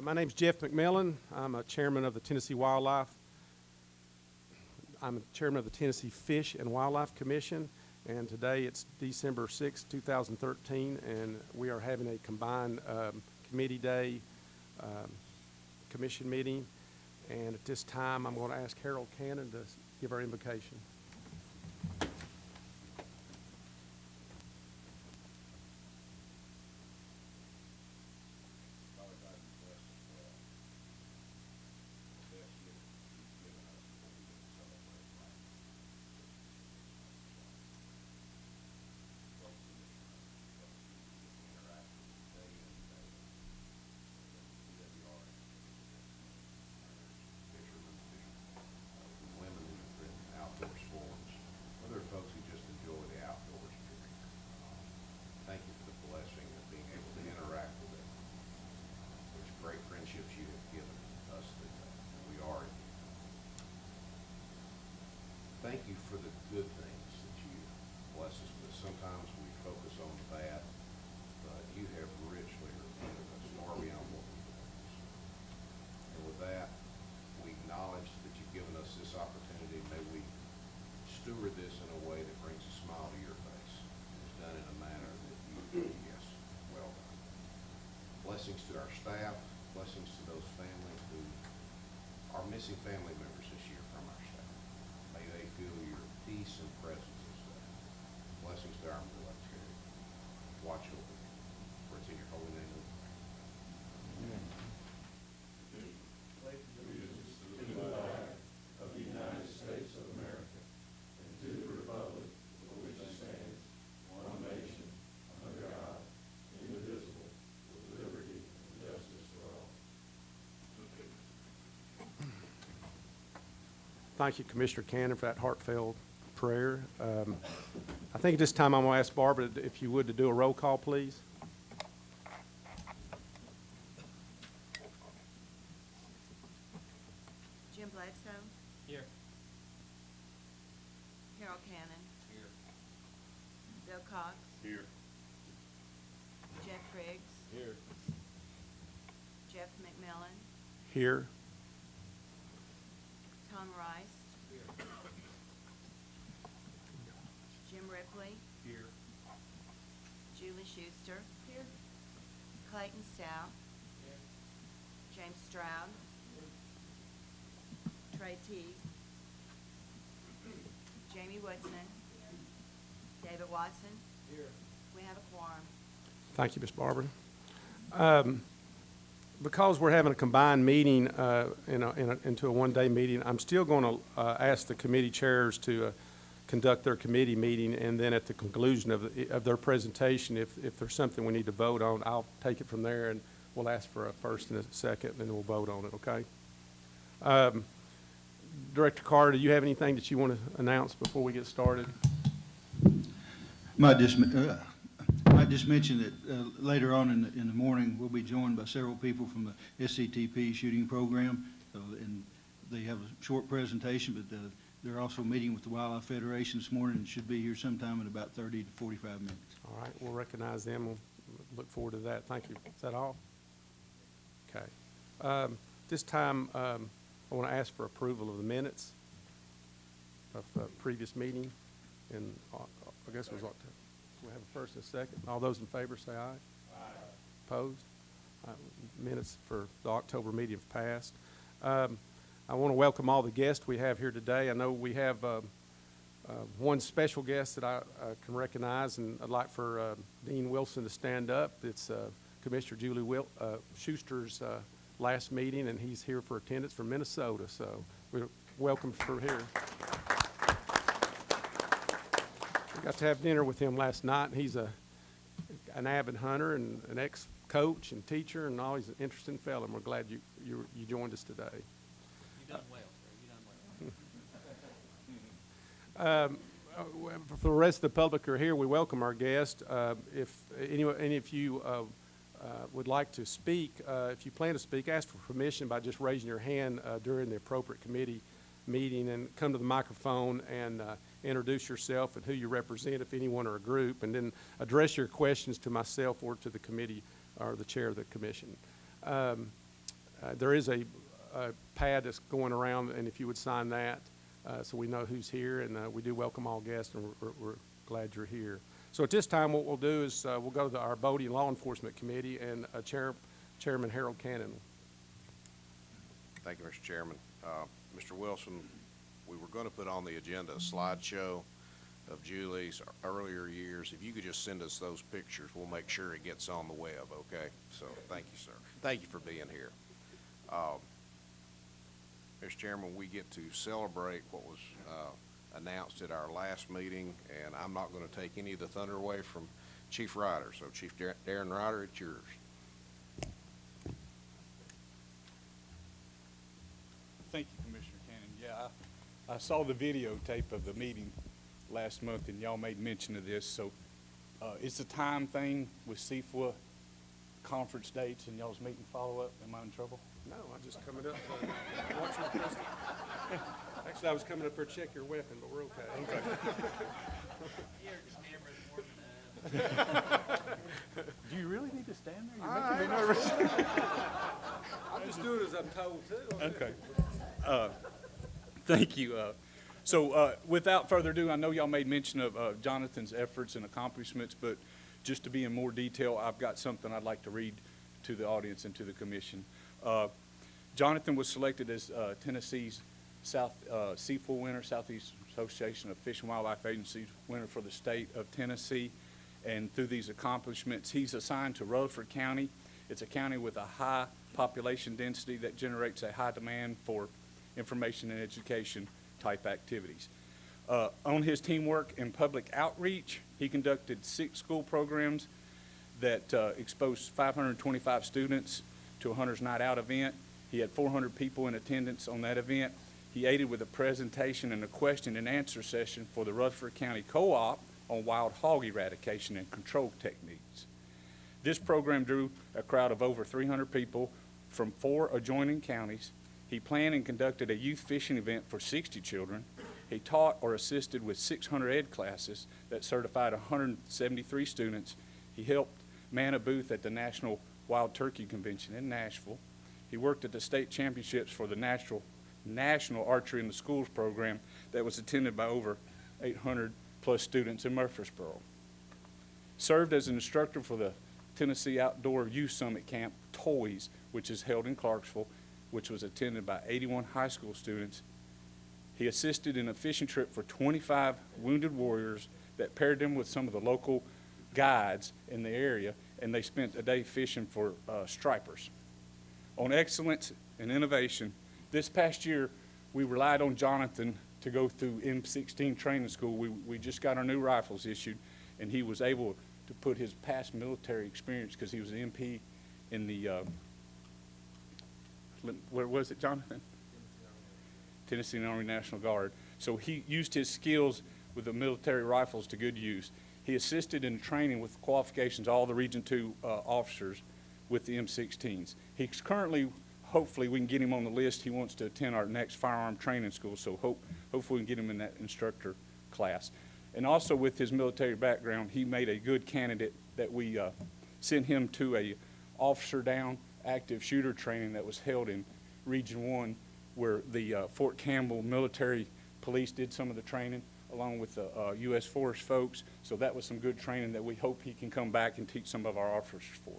My name's Jeff McMillan. I'm a chairman of the Tennessee chairman of the Tennessee Fish and Wildlife Commission, and today it's December 6, 2013, and we are having a combined committee day commission meeting. And at this time, I'm going to ask Harold Cannon to give our invocation. Thank you for the good things that you bless us with. Sometimes we focus on the bad, but you have richly repaid us far beyond what we can. And with that, we acknowledge that you've given us this opportunity. May we steward this in a way that brings a smile to your face. It's done in a manner that you, yes, well done. Blessings to our staff, blessings to those families who are missing family members this year from our staff. May they feel your peace and presence this day. Blessings to our military. Watch over them. For it's in your holy name we pray. Amen. Pledge allegiance to the flag of the United States of America and to the republic for which it stands, one nation, under God, indivisible, with liberty and justice for all. Thank you, Commissioner Cannon, for that heartfelt prayer. I think at this time I'm going to ask Barbara, if you would, to do a roll call, please. Jim Bledsoe. Here. Harold Cannon. Here. Bill Cox. Here. Jeff Briggs. Here. Jeff McMillan. Here. Tom Rice. Here. Jim Ripley. Here. Julie Schuster. Here. Clayton Stout. Here. James Stroud. Trey Teague. Jamie Woodson. David Watson. Here. We have a quorum. Thank you, Ms. Barbara. Because we're having a combined meeting into a one-day meeting, I'm still going to ask the committee chairs to conduct their committee meeting, and then at the conclusion of their presentation, if there's something we need to vote on, I'll take it from there, and we'll ask for a first and a second, and then we'll vote on it, okay? Director Carter, do you have anything that you want to announce before we get started? Might just mention that later on in the morning, we'll be joined by several people from the SCTP shooting program. And they have a short presentation, but they're also meeting with the Wildlife Federation this morning and should be here sometime in about 30 to 45 minutes. All right, we'll recognize them. We'll look forward to that. Thank you. Is that all? Okay. This time, I want to ask for approval of the minutes of the previous meeting. And I guess it was October. We have a first and a second. All those in favor say aye. Aye. Opposed? Minutes for the October meeting have passed. I want to welcome all the guests we have here today. I know we have one special guest that I can recognize, and I'd like for Dean Wilson to stand up. It's Commissioner Julie Schuster's last meeting, and he's here for attendance from Minnesota. So we're welcome for here. Got to have dinner with him last night, and he's an avid hunter and an ex-coach and teacher, and always an interesting fellow, and we're glad you joined us today. You done well, sir. You done well. For the rest of the public who are here, we welcome our guest. If any of you would like to speak, if you plan to speak, ask for permission by just raising your hand during the appropriate committee meeting, and come to the microphone and introduce yourself and who you represent, if anyone or a group, and then address your questions to myself or to the committee or the chair of the commission. There is a pad that's going around, and if you would sign that, so we know who's here, and we do welcome all guests, and we're glad you're here. So at this time, what we'll do is we'll go to our Bodie Law Enforcement Committee, and Chairman Harold Cannon. Thank you, Mr. Chairman. Mr. Wilson, we were going to put on the agenda a slideshow of Julie's earlier years. If you could just send us those pictures, we'll make sure it gets on the web, okay? So thank you, sir. Thank you for being here. Mr. Chairman, we get to celebrate what was announced at our last meeting, and I'm not going to take any of the thunder away from Chief Ryder. So Chief Darren Ryder, it's yours. Thank you, Commissioner Cannon. Yeah, I saw the videotape of the meeting last month, and y'all made mention of this. So it's a time thing with CFWA conference dates and y'all's meeting follow-up. Am I in trouble? No, I'm just coming up to watch your pistol. Actually, I was coming up here to check your weapon, but we're okay. Do you really need to stand there? You're making me nervous. I'm just doing as I'm told to. Okay. Thank you. So without further ado, I know y'all made mention of Jonathan's efforts and accomplishments, but just to be in more detail, I've got something I'd like to read to the audience and to the commission. Jonathan was selected as Tennessee's CFWA winner, Southeast Association of Fish and Wildlife Agencies winner for the state of Tennessee. And through these accomplishments, he's assigned to Rutherford County. It's a county with a high population density that generates a high demand for information and education type activities. On his teamwork and public outreach, he conducted 6 school programs that exposed 525 students to a Hunter's Night Out event. He had 400 people in attendance on that event. He aided with a presentation and a question and answer session for the Rutherford County Co-op on wild hog eradication and control techniques. This program drew a crowd of over 300 people from 4 adjoining counties. He planned and conducted a youth fishing event for 60 children. He taught or assisted with 600 ed classes that certified 173 students. He helped man a booth at the National Wild Turkey Convention in Nashville. He worked at the state championships for the National Archery in the Schools program that was attended by over 800 plus students in Murfreesboro. Served as an instructor for the Tennessee Outdoor Youth Summit Camp, TOYS, which is held in Clarksville, which was attended by 81 high school students. He assisted in a fishing trip for 25 wounded warriors that paired them with some of the local guides in the area, and they spent a day fishing for stripers. On excellence and innovation, this past year, we relied on Jonathan to go through M16 training school. We just got our new rifles issued, and he was able to put his past military experience, because he was an MP in the, where was it, Jonathan? Tennessee Army National Guard. So he used his skills with the military rifles to good use. He assisted in training with qualifications all the Region 2 officers with the M16s. He's currently, hopefully we can get him on the list. He wants to attend our next firearm training school, so hopefully we can get him in that instructor class. And also with his military background, he made a good candidate that we sent him to a officer down active shooter training that was held in Region 1, where the Fort Campbell military police did some of the training along with the U.S. Forest folks. So that was some good training that we hope he can come back and teach some of our officers for.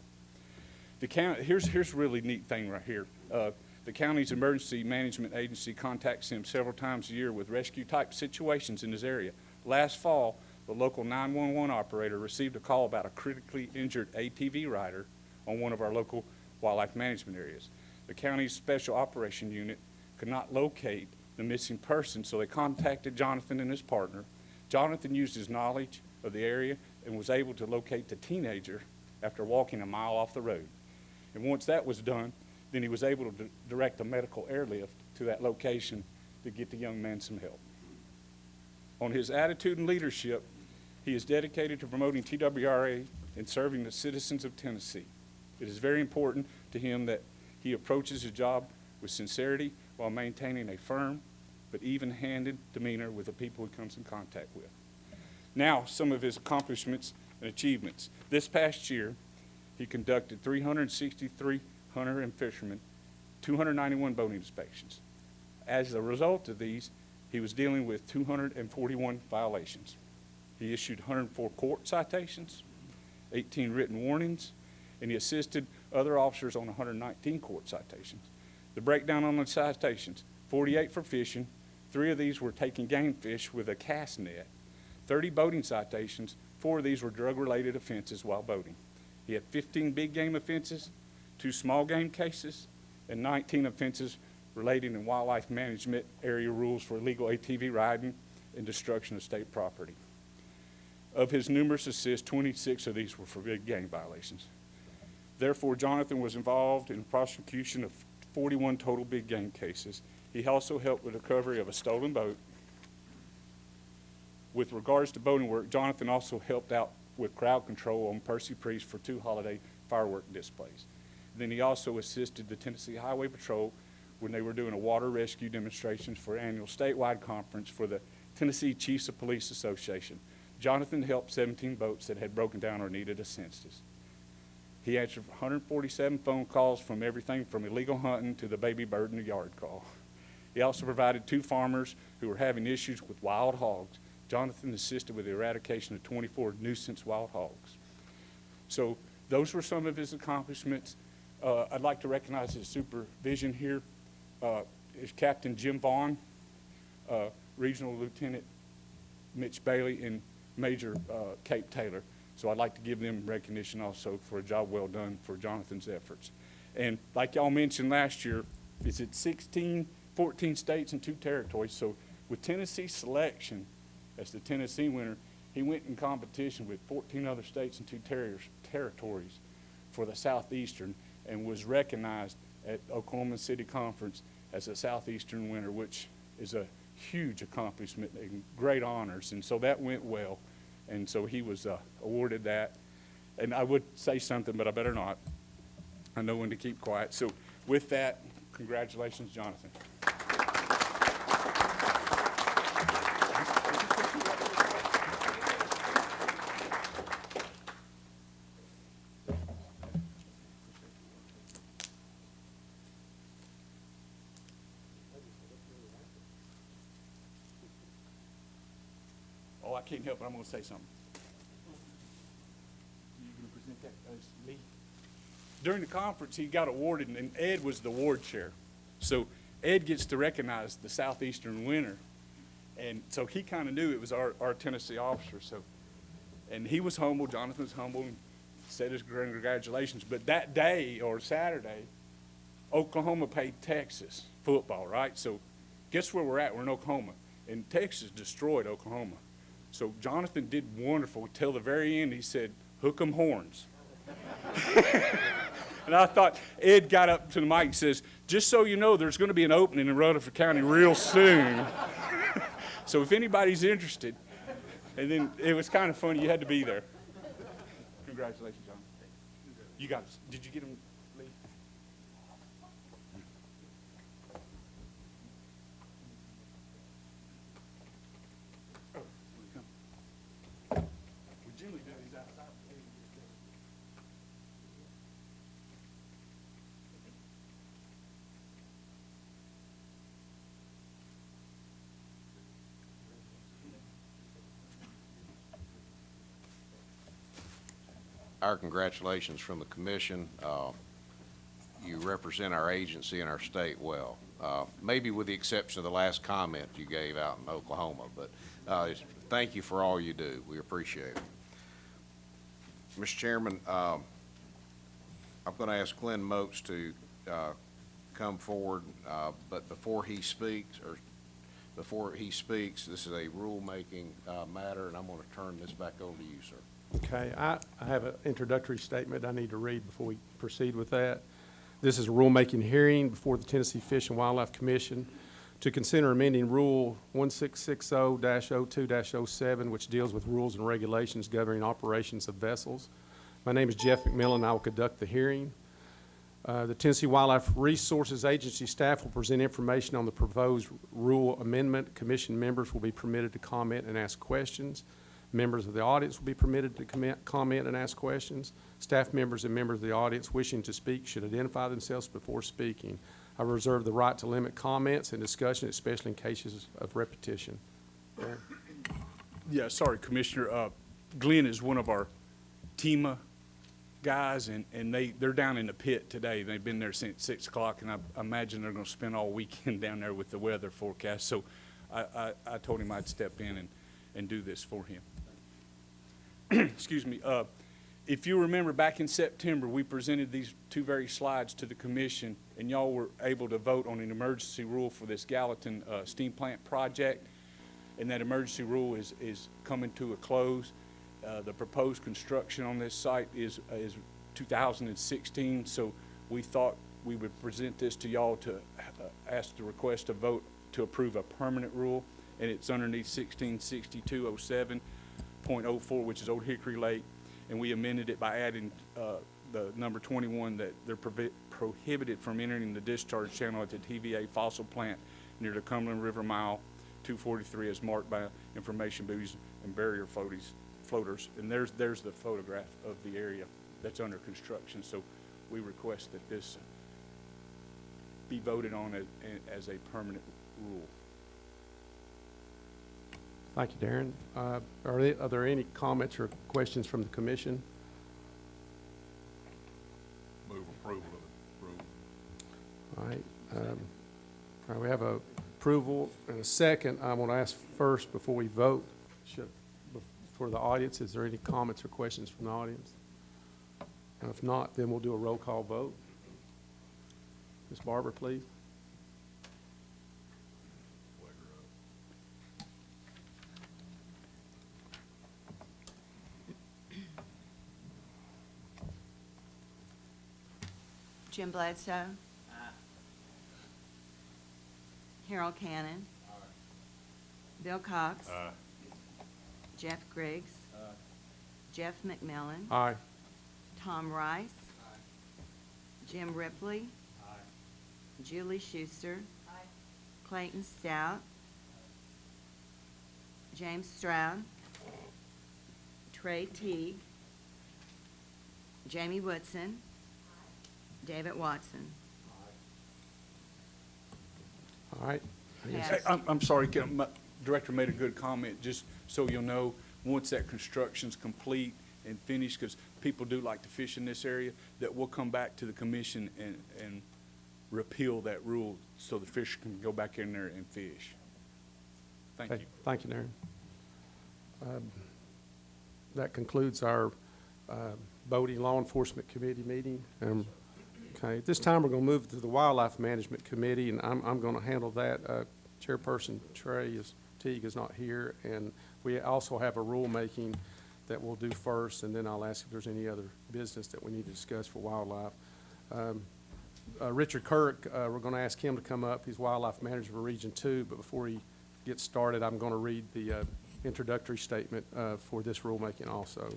The county, here's a really neat thing right here. The county's emergency management agency contacts him several times a year with rescue type situations in his area. Last fall, the local 911 operator received a call about a critically injured ATV rider on one of our local wildlife management areas. The county's special operation unit could not locate the missing person, so they contacted Jonathan and his partner. Jonathan used his knowledge of the area and was able to locate the teenager after walking a mile off the road. And once that was done, then he was able to direct a medical airlift to that location to get the young man some help. On his attitude and leadership, he is dedicated to promoting TWRA and serving the citizens of Tennessee. It is very important to him that he approaches his job with sincerity while maintaining a firm but even-handed demeanor with the people he comes in contact with. Now, some of his accomplishments and achievements. This past year, he conducted 363 hunter and fishermen 291 boating inspections. As a result of these, he was dealing with 241 violations. He issued 104 court citations, 18 written warnings, and he assisted other officers on 119 court citations. The breakdown on the citations: 48 for fishing, 3 of these were taking game fish with a cast net, 30 boating citations, 4 of these were drug-related offenses while boating. He had 15 big game offenses, 2 small game cases, and 19 offenses relating in wildlife management area rules for illegal ATV riding and destruction of state property. Of his numerous assists, 26 of these were for big game violations. Therefore, Jonathan was involved in the prosecution of 41 total big game cases. He also helped with the recovery of a stolen boat. With regards to boating work, Jonathan also helped out with crowd control on Percy Priest for 2 holiday firework displays. Then he also assisted the Tennessee Highway Patrol when they were doing a water rescue demonstrations for annual statewide conference for the Tennessee Chiefs of Police Association. Jonathan helped 17 boats that had broken down or needed assistance. He answered 147 phone calls from everything from illegal hunting to the baby bird in the yard call. He also provided 2 farmers who were having issues with wild hogs. Jonathan assisted with the eradication of 24 nuisance wild hogs. So those were some of his accomplishments. I'd like to recognize his supervision here is Captain Jim Vaughn, Regional Lieutenant Mitch Bailey, and Major Kate Taylor. So I'd like to give them recognition also for a job well done for Jonathan's efforts. And like y'all mentioned last year, it's at 14 states and 2 territories. So with Tennessee's selection as the Tennessee winner, he went in competition with 14 other states and 2 territories for the Southeastern and was recognized at Oklahoma City Conference as a Southeastern winner, which is a huge accomplishment and great honors. And so that went well. And so he was awarded that. And I would say something, but I better not. I know when to keep quiet. So with that, congratulations, Jonathan. Oh, I can't help it. I'm going to say something. You going to present that as me? During the conference, he got awarded, and Ed was the award chair. So Ed gets to recognize the Southeastern winner. And so he kind of knew it was our Tennessee officer. So, and he was humble. Jonathan was humble and said his congratulations. But that day, or Saturday, Oklahoma played Texas football, right? So guess where we're at? We're in Oklahoma. And Texas destroyed Oklahoma. So Jonathan did wonderful till the very end. He said, "Hook 'em horns." And I thought, Ed got up to the mic and says, "Just so you know, there's going to be an opening in Rutherford County real soon." So if anybody's interested, and then it was kind of funny. You had to be there. Congratulations, John. You got it. Did you get him, Lee? Oh, here we come. We generally do these outside. Our congratulations from the commission. You represent our agency and our state well, maybe with the exception of the last comment you gave out in Oklahoma, but thank you for all you do. We appreciate it. Mr. Chairman, I'm going to ask Glenn Moats to come forward, but before he speaks, this is a rulemaking matter, and I'm going to turn this back over to you, sir. Okay, I have an introductory statement I need to read before we proceed with that. This is a rulemaking hearing before the Tennessee Fish and Wildlife Commission to consider amending Rule 1660-02-07, which deals with rules and regulations governing operations of vessels. My name is Jeff McMillan. I will conduct the hearing. The Tennessee Wildlife Resources Agency staff will present information on the proposed rule amendment. Commission members will be permitted to comment and ask questions. Members of the audience will be permitted to comment and ask questions. Staff members and members of the audience wishing to speak should identify themselves before speaking. I reserve the right to limit comments and discussion, especially in cases of repetition. Darren? Yeah, sorry, Commissioner. Glenn is one of our TEMA guys, and they're down in the pit today. They've been there since 6 o'clock, and I imagine they're going to spend all weekend down there with the weather forecast. So I told him I'd step in and do this for him. Excuse me. If you remember, back in September, we presented these two very slides to the commission, and y'all were able to vote on an emergency rule for this Gallatin steam plant project, and that emergency rule is coming to a close. The proposed construction on this site is 2016, so we thought we would present this to y'all to ask the request to vote to approve a permanent rule, and it's underneath 166207.04, which is Old Hickory Lake, and we amended it by adding the number 21 that they're prohibited from entering the discharge channel at the TVA fossil plant near the Cumberland River Mile 243 as marked by information buoys and barrier floaters. And there's the photograph of the area that's under construction. So we request that this be voted on as a permanent rule. Thank you, Darren. Are there any comments or questions from the commission? Move approval of the rule. All right. All right, we have a approval and a second. I want to ask first before we vote, for the audience, is there any comments or questions from the audience? And if not, then we'll do a roll call vote. Ms. Barber, please. Jim Bledsoe. Harold Cannon. Bill Cox. Jeff Griggs. Jeff McMillan. Aye. Tom Rice. Jim Ripley. Julie Schuster. Clayton Stout. James Stroud. Trey Teague. Jamie Woodson. David Watson. All right. I guess- Yes. Hey, I'm sorry, my director made a good comment, just so you'll know, once that construction's complete and finished, because people do like to fish in this area, that we'll come back to the commission and repeal that rule so the fish can go back in there and fish. Thank Okay, you. thank you, Darren. That concludes our Bodie Law Enforcement Committee meeting. Okay, at this time, we're going to move to the Wildlife Management Committee, and I'm going to handle that. Chairperson Teague is not here, and we also have a rulemaking that we'll do first, and then I'll ask if there's any other business that we need to discuss for wildlife. Richard Kirk, we're going to ask him to come up. He's Wildlife Manager for Region 2, but before he gets started, I'm going to read the introductory statement for this rulemaking also.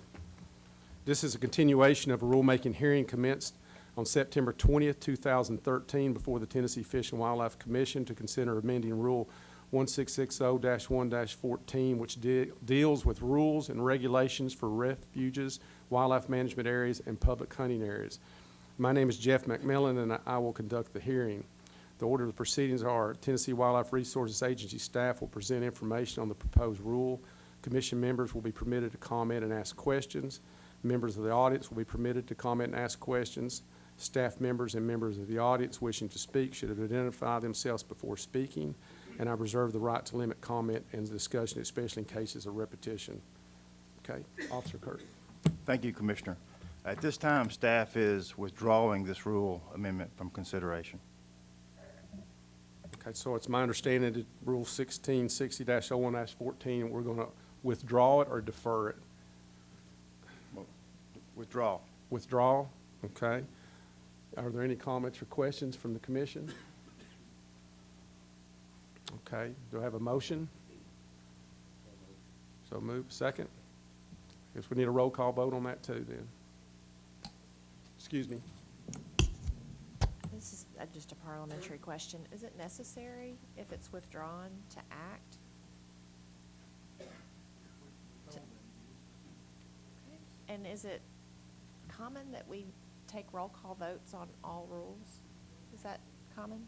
This is a continuation of a rulemaking hearing commenced on September 20th, 2013, before the Tennessee Fish and Wildlife Commission to consider amending Rule 1660-1-14, which deals with rules and regulations for refuges, wildlife management areas, and public hunting areas. My name is Jeff McMillan, and I will conduct the hearing. The order of the proceedings are Tennessee Wildlife Resources Agency staff will present information on the proposed rule. Commission members will be permitted to comment and ask questions. Members of the audience will be permitted to comment and ask questions. Staff members and members of the audience wishing to speak should identify themselves before speaking, and I reserve the right to limit comment and discussion, especially in cases of repetition. Okay, Officer Kirk. Thank you, Commissioner. At this time, staff is withdrawing this rule amendment from consideration. Okay, so it's my understanding that Rule 1660-01-14, we're going to withdraw it or defer it? Withdraw. Withdraw, okay. Are there any comments or questions from the commission? Okay, do I have a motion? So move, second. Guess we need a roll call vote on that too then. Excuse me. This is just a parliamentary question. Is it necessary, if it's withdrawn, to act? And is it common that we take roll call votes on all rules? Is that common?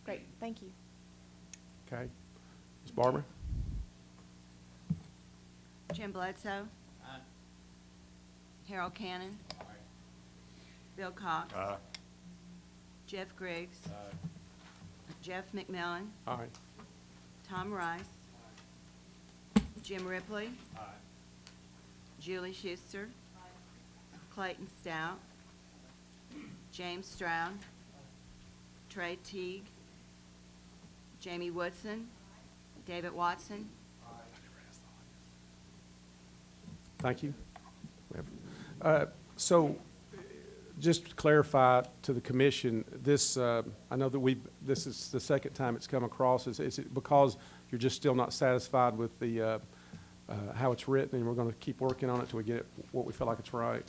Great, thank you. Okay. Ms. Barber? Jim Bledsoe. Harold Cannon. Bill Cox. Jeff Griggs. Jeff McMillan. Aye. Tom Rice. Jim Ripley. Julie Schuster. Clayton Stout. James Stroud. Trey Teague. Jamie Woodson. David Watson. Thank you. So, just to clarify to the commission, this, I know that this is the second time it's come across. Is it because you're just still not satisfied with the, how it's written, and we're going to keep working on it till we get it what we feel like it's right?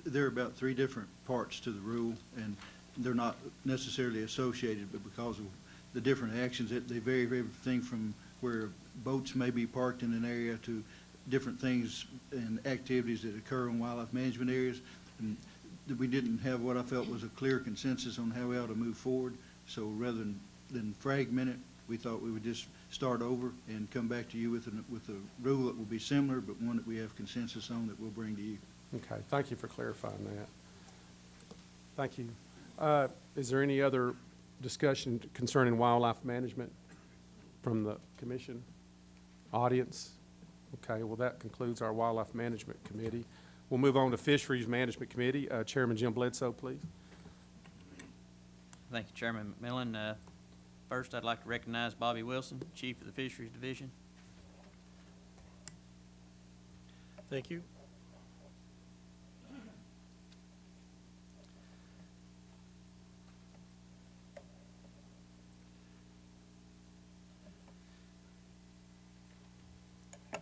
There are about 3 different parts to the rule, and they're not necessarily associated, but because of the different actions, they vary everything from where boats may be parked in an area to different things and activities that occur in wildlife management areas. And we didn't have what I felt was a clear consensus on how we ought to move forward. So rather than fragment it, we thought we would just start over and come back to you with a rule that will be similar, but one that we have consensus on that we'll bring to you. Okay, thank you for clarifying that. Thank you. Is there any other discussion concerning wildlife management from the commission, audience? Okay, well, that concludes our Wildlife Management Committee. We'll move on to Fisheries Management Committee. Chairman Jim Bledsoe, please. Thank you, Chairman McMillan. First, I'd like to recognize Bobby Wilson, Chief of the Fisheries Division. Thank you.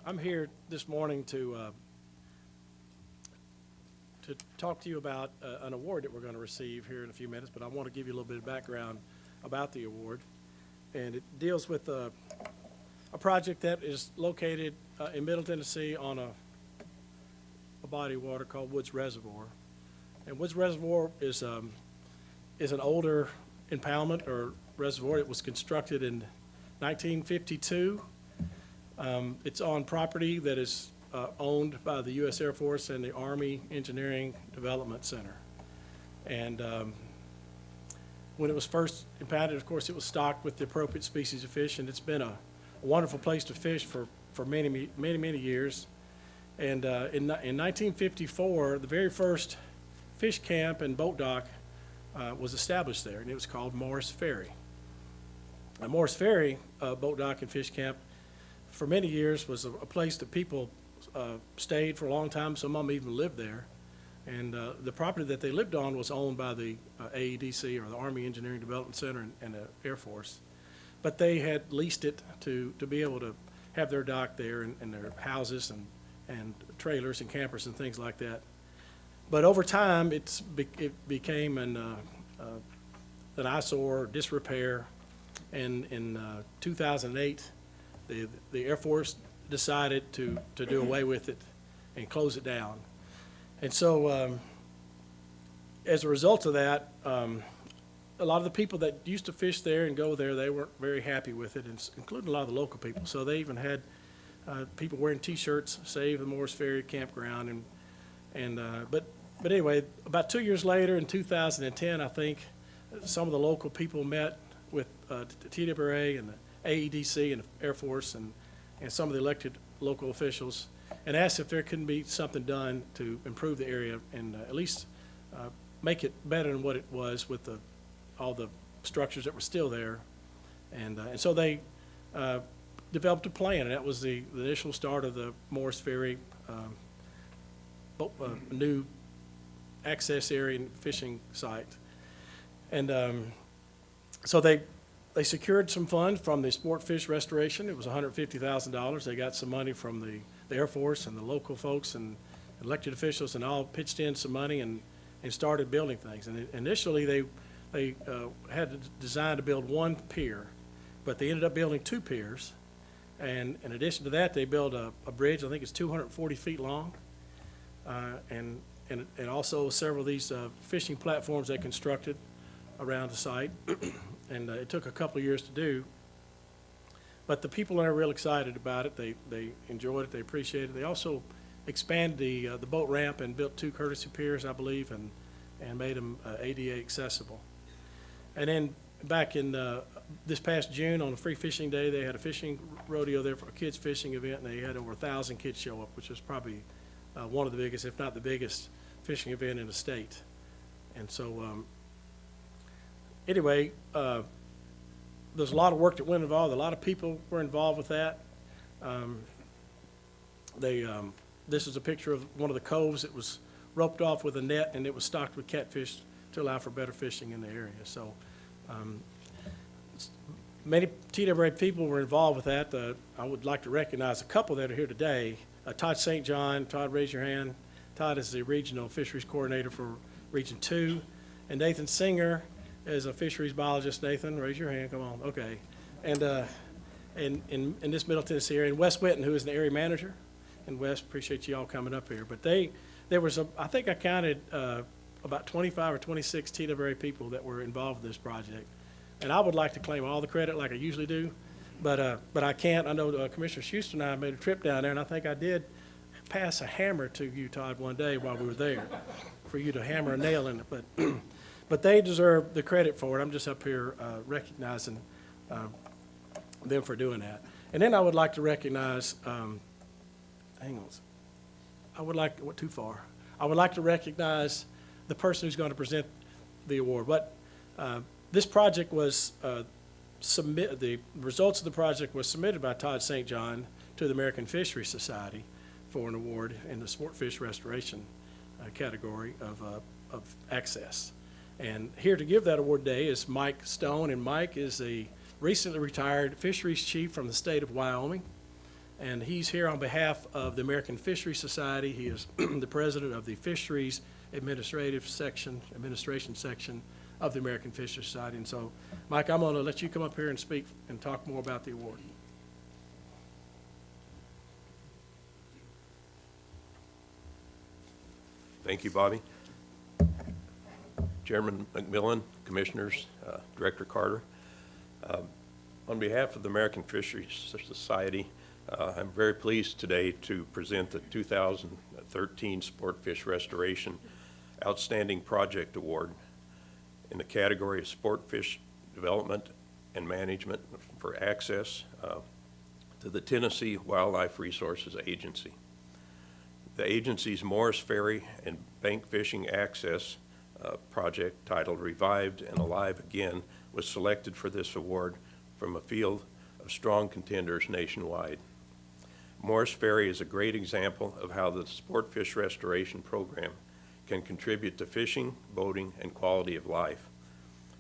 I'm here this morning to talk to you about an award that we're going to receive here in a few minutes, but I want to give you a little bit of background about the award. And it deals with a project that is located in Middle Tennessee on a body of water called Woods Reservoir. And Woods Reservoir is an older impoundment or reservoir. It was constructed in 1952. It's on property that is owned by the U.S. Air Force and the Army Engineering Development Center. And when it was first impounded, of course, it was stocked with the appropriate species of fish, and it's been a wonderful place to fish for many years. And in 1954, the very first fish camp and boat dock was established there, and it was called Morris Ferry. Now, Morris Ferry boat dock and fish camp for many years was a place that people stayed for a long time. Some of them even lived there. And the property that they lived on was owned by the AEDC, or the Army Engineering Development Center, and the Air Force. But they had leased it to be able to have their dock there and their houses and trailers and campers and things like that. But over time, it became an eyesore, disrepair. And in 2008, the Air Force decided to do away with it and close it down. And so as a result of that, a lot of the people that used to fish there and go there, they weren't very happy with it, including a lot of the local people. So they even had people wearing T-shirts, Save the Morris Ferry Campground. But anyway, about 2 years later, in 2010, I think, some of the local people met with TWA and the AEDC and the Air Force and some of the elected local officials, and asked if there couldn't be something done to improve the area and at least make it better than what it was with all the structures that were still there. And so they developed a plan, and that was the initial start of the Morris Ferry new access area and fishing site. And so they secured some funds from the Sport Fish Restoration. It was $150,000. They got some money from the Air Force and the local folks and elected officials, and all pitched in some money and started building things. And initially they had designed to build one pier, but they ended up building 2 piers. And in addition to that, they built a bridge, I think it's 240 feet long. And also several of these fishing platforms they constructed around the site. And it took a couple of years to do. But the people are real excited about it. They enjoyed it, they appreciate it. They also expanded the boat ramp and built 2 courtesy piers, I believe, and made them ADA accessible. And then back in this past June, on a free fishing day, they had a fishing rodeo there for a kids fishing event, and they had over 1,000 kids show up, which was probably one of the biggest, if not the biggest, fishing event in the state. And so, anyway, there's a lot of work that went involved. A lot of people were involved with that. This is a picture of one of the coves that was roped off with a net, and it was stocked with catfish to allow for better fishing in the area. So many TWA people were involved with that. I would like to recognize a couple that are here today. Todd St. John. Todd, raise your hand. Todd is the regional fisheries coordinator for Region 2. And Nathan Singer is a fisheries biologist. Nathan, raise your hand. Come on. Okay. And in this Middle Tennessee area, and Wes Witten, who is the area manager. And Wes, appreciate you all coming up here. But there was I think I counted about 25 or 26 TWA people that were involved in this project. And I would like to claim all the credit like I usually do, but I can't. I know Commissioner Schuster and I made a trip down there, and I think I did pass a hammer to you, Todd, one day while we were there for you to hammer a nail in it. But they deserve the credit for it. I'm just up here recognizing them for doing that. And then I would like to recognize, hang on, I would like, went too far. I would like to recognize the person who's going to present the award. But this project was the results of the project was submitted by Todd St. John to the American Fisheries Society for an award in the sport fish restoration category of access. And here to give that award today is Mike Stone, and Mike is a recently retired fisheries chief from the state of Wyoming. And he's here on behalf of the American Fisheries Society. He is the president of the Fisheries Administration section of the American Fisheries Society. And so, Mike, I'm going to let you come up here and speak and talk more about the award. Thank you, Bobby. Chairman McMillan, Commissioners, Director Carter. On behalf of the American Fisheries Society, I'm very pleased today to present the 2013 Sport Fish Restoration Outstanding Project Award in the category of sport fish development and management for access to the Tennessee Wildlife Resources Agency. The agency's Morris Ferry and Bank Fishing Access project, titled Revived and Alive Again, was selected for this award from a field of strong contenders nationwide. Morris Ferry is a great example of how the sport fish restoration program can contribute to fishing, boating, and quality of life.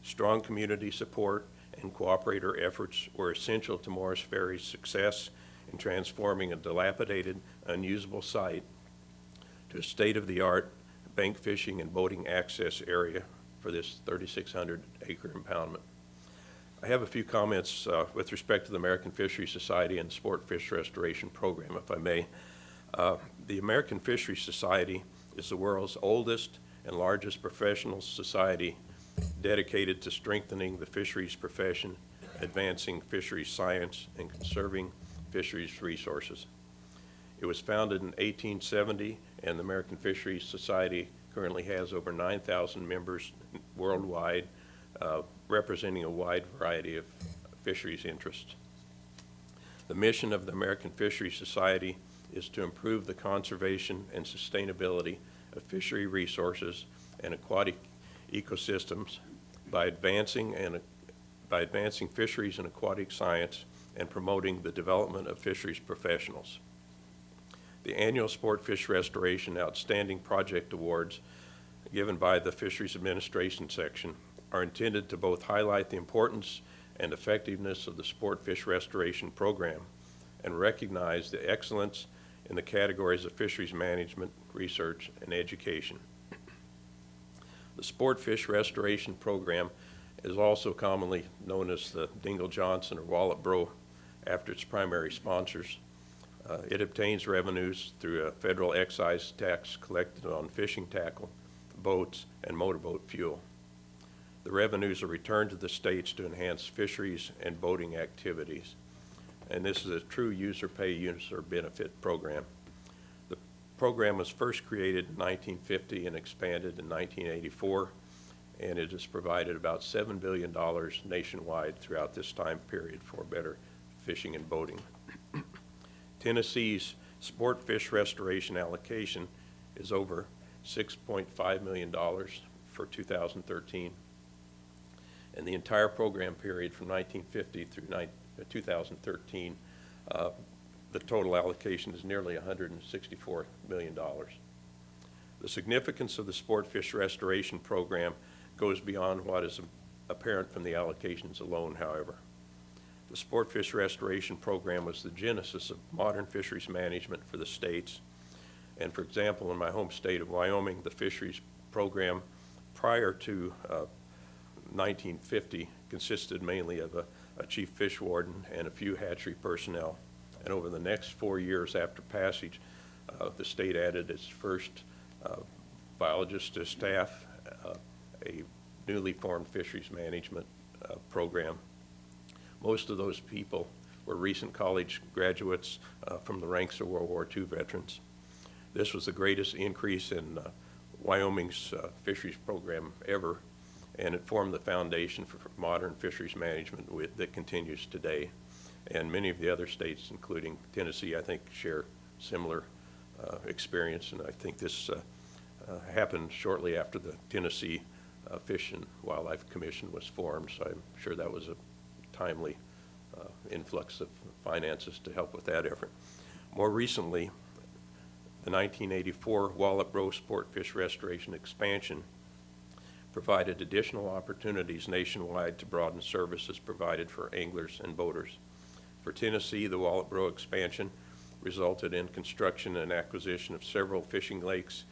Strong community support and cooperator efforts were essential to Morris Ferry's success in transforming a dilapidated, unusable site to a state-of-the-art bank fishing and boating access area for this 3,600-acre impoundment. I have a few comments with respect to the American Fisheries Society and the Sport Fish Restoration Program, if I may. The American Fisheries Society is the world's oldest and largest professional society dedicated to strengthening the fisheries profession, advancing fisheries science, and conserving fisheries resources. It was founded in 1870, and the American Fisheries Society currently has over 9,000 members worldwide, representing a wide variety of fisheries interests. The mission of the American Fisheries Society is to improve the conservation and sustainability of fishery resources and aquatic ecosystems by advancing fisheries and aquatic science and promoting the development of fisheries professionals. The annual Sport Fish Restoration Outstanding Project Awards given by the Fisheries Administration section are intended to both highlight the importance and effectiveness of the sport fish restoration program and recognize the excellence in the categories of fisheries management, research, and education. The Sport Fish Restoration Program is also commonly known as the Dingle Johnson or Wallop Bro after its primary sponsors. It obtains revenues through a federal excise tax collected on fishing tackle, boats, and motorboat fuel. The revenues are returned to the states to enhance fisheries and boating activities. And this is a true user pay, user benefit program. The program was first created in 1950 and expanded in 1984, and it has provided about $7 billion nationwide throughout this time period for better fishing and boating. Tennessee's sport fish restoration allocation is over $6.5 million for 2013. And the entire program period from 1950 through 2013, the total allocation is nearly $164 million. The significance of the sport fish restoration program goes beyond what is apparent from the allocations alone, however. The sport fish restoration program was the genesis of modern fisheries management for the states. And for example, in my home state of Wyoming, the fisheries program prior to 1950 consisted mainly of a chief fish warden and a few hatchery personnel. And over the next 4 years after passage, the state added its first biologist to staff, a newly formed fisheries management program. Most of those people were recent college graduates from the ranks of World War II veterans. This was the greatest increase in Wyoming's fisheries program ever, and it formed the foundation for modern fisheries management that continues today. And many of the other states, including Tennessee, I think share similar experience, and I think this happened shortly after the Tennessee Fish and Wildlife Commission was formed, so I'm sure that was a timely influx of finances to help with that effort. More recently, the 1984 Wallop Row Sport Fish Restoration expansion provided additional opportunities nationwide to broaden services provided for anglers and boaters. For Tennessee, the Wallop Row expansion resulted in construction and acquisition of several fishing lakes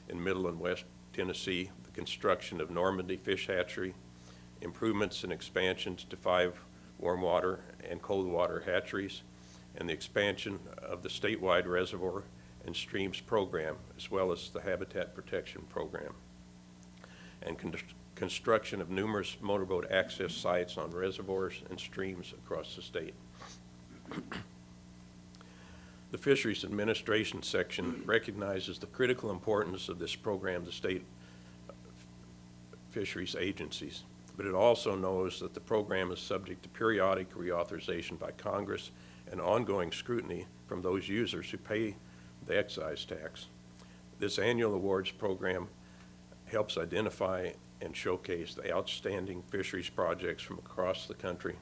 in Middle and West Tennessee, the construction of Normandy Fish Hatchery, improvements and expansions to 5 warm water and cold water hatcheries, and the expansion of the statewide reservoir and streams program, as well as the habitat protection program, and construction of numerous motorboat access sites on reservoirs and streams across the state. The Fisheries Administration section recognizes the critical importance of this program to state fisheries agencies, but it also knows that the program is subject to periodic reauthorization by Congress and ongoing scrutiny from those users who pay the excise tax. This annual awards program helps identify and showcase the outstanding fisheries projects from across the country,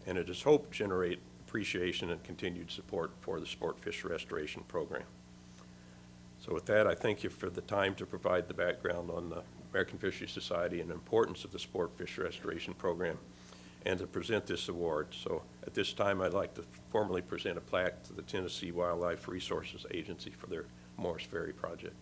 and it is hoped to generate appreciation and continued support for the sport fish restoration program. So with that, I thank you for the time to provide the background on the American Fisheries Society and the importance of the sport fish restoration program and to present this award. So at this time, I'd like to formally present a plaque to the Tennessee Wildlife Resources Agency for their Morris Ferry project.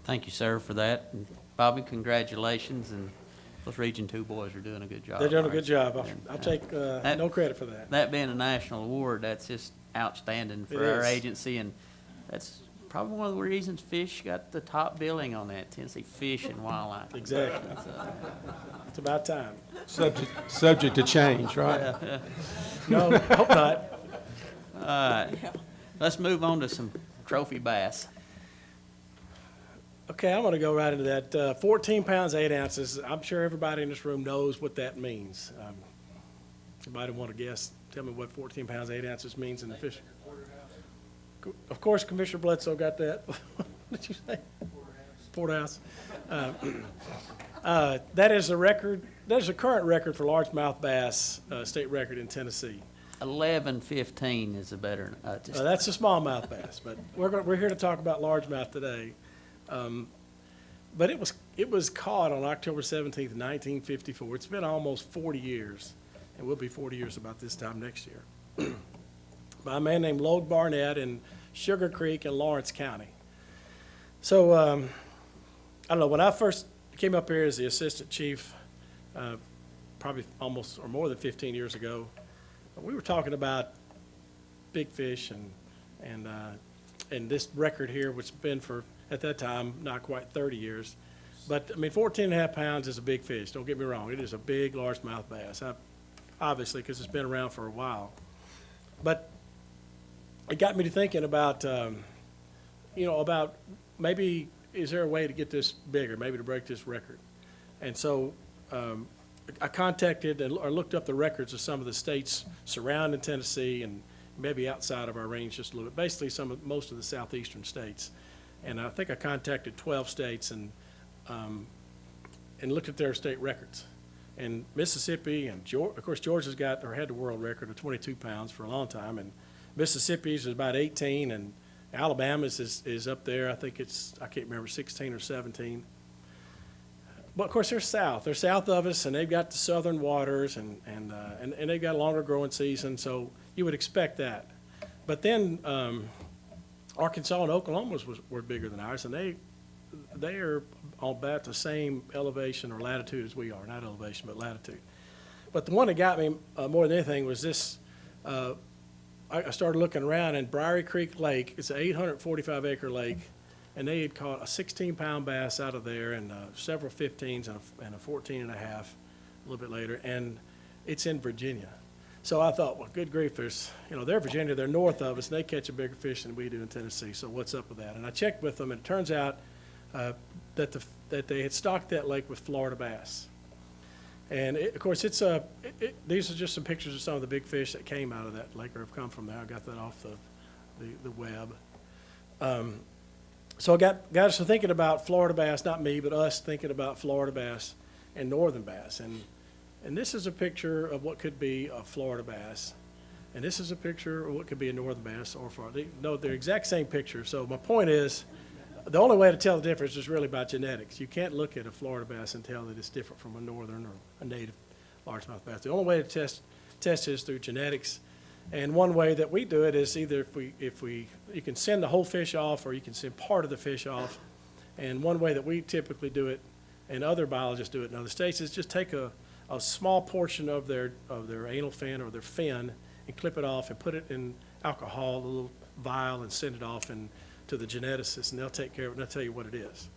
Thank you, sir, for that. And Bobby, congratulations, and those Region 2 boys are doing a good job. They're doing a All good right. job. And, I'll take no credit for that. That being a national award, that's just outstanding It for our is. agency, and that's probably one of the reasons fish got the top billing on that, Tennessee Fish and Wildlife. Exactly. So, It's about time. Subject to change, right? No, hope not. all right, let's move on to some trophy bass. Okay, I'm gonna go right into that. 14 pounds, 8 ounces. I'm sure everybody in this room knows what that means. Anybody want to guess? Tell me what 14 pounds, 8 ounces means in the fish. Of course, Commissioner Bledsoe got that. What did you say? Porterhouse. That is a record, that is a current record for largemouth bass, state record in Tennessee. 11:15 is a better, That's a smallmouth bass, but we're here to talk about largemouth today. But it was caught on October 17th, 1954. It's been almost 40 years, and will be 40 years about this time next year, by a man named Lode Barnett in Sugar Creek in Lawrence County. So, I don't know, when I first came up here as the assistant chief, probably almost or more than 15 years ago, we were talking about big fish and this record here, which has been for, at that time, not quite 30 years. But, I mean, 14 and a half pounds is a big fish, don't get me wrong. It is a big largemouth bass, obviously, because it's been around for a while. But it got me to thinking about, about maybe is there a way to get this bigger, maybe to break this record? And so I contacted or looked up the records of some of the states surrounding Tennessee and maybe outside of our range just a little bit, basically most of the southeastern states. And I think I contacted 12 states and looked at their state records. And Mississippi and of course Georgia's got or had the world record of 22 pounds for a long time, and Mississippi's is about 18, and Alabama's is up there. I think I can't remember, 16 or 17. But of course they're south. They're south of us, and they've got the southern waters, and they've got a longer growing season, so you would expect that. But then Arkansas and Oklahoma were bigger than ours, and they are on about the same elevation or latitude as we are, not elevation, but latitude. But the one that got me more than anything was this. I started looking around, and Briary Creek Lake, it's an 845-acre lake, and they had caught a 16-pound bass out of there, and several 15s and a 14 and a half a little bit later, and it's in Virginia. So I thought, well, good grief, they're Virginia, they're north of us, and they catch a bigger fish than we do in Tennessee, so what's up with that? And I checked with them, and it turns out that they had stocked that lake with Florida bass. And of course, these are just some pictures of some of the big fish that came out of that lake or have come from there. I got that off the web. So I got us thinking about Florida bass, not me, but us thinking about Florida bass and northern bass. And this is a picture of what could be a Florida bass. And this is a picture of what could be a northern bass or Florida. No, they're exact same picture. So my point is, the only way to tell the difference is really by genetics. You can't look at a Florida bass and tell that it's different from a northern or a native largemouth bass. The only way to test is through genetics. And one way that we do it is either you can send the whole fish off or you can send part of the fish off. And one way that we typically do it, and other biologists do it in other states, is just take a small portion of their anal fin or their fin and clip it off and put it in alcohol, a little vial, and send it off to the geneticist, and they'll take care of it, and they'll tell you what it is.